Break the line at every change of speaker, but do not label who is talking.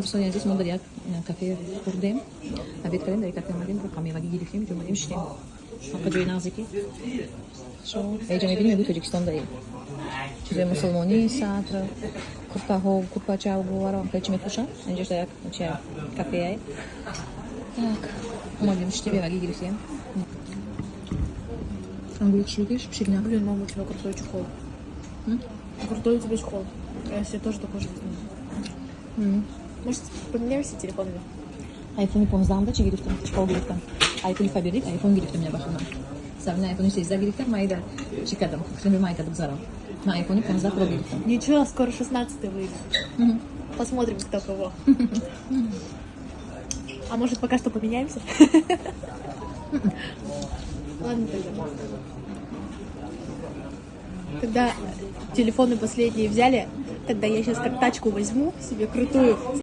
Sonra здесь много я кафе курдем. Обед кален да кафе мадем камеvaga gidifim jumадем işlem. Hakkı joy naziki. Şo. Ecem evine bu Tojikiston'da iyi. Çize musulmani satra. Kurta ho kurpa çav bu var. Kaçım etmişim. Önce işte çay kafeye. Так. Мадем işlem gidifim. Ангулик шутишь, пшигня.
Блин, мама, у тебя крутой чехол. Крутой у тебя чехол. Я себе тоже такой же возьму. Может, поменяемся телефонами?
iPhone'u pomzağımda çi giriftim. Çikol giriftim. iPhone'u fabririk, iPhone giriftim ya bakımdan. Sabina iPhone'u sezda giriftim, mayda çikadım. Şimdi mayda bızaram. На iPhone'u pomzağ pro giriftim.
Ничего, скоро 16-й выйдет. Посмотрим, кто кого. А может, пока что поменяемся? Ладно тогда. Когда телефоны последние взяли, тогда я сейчас как тачку возьму себе крутую.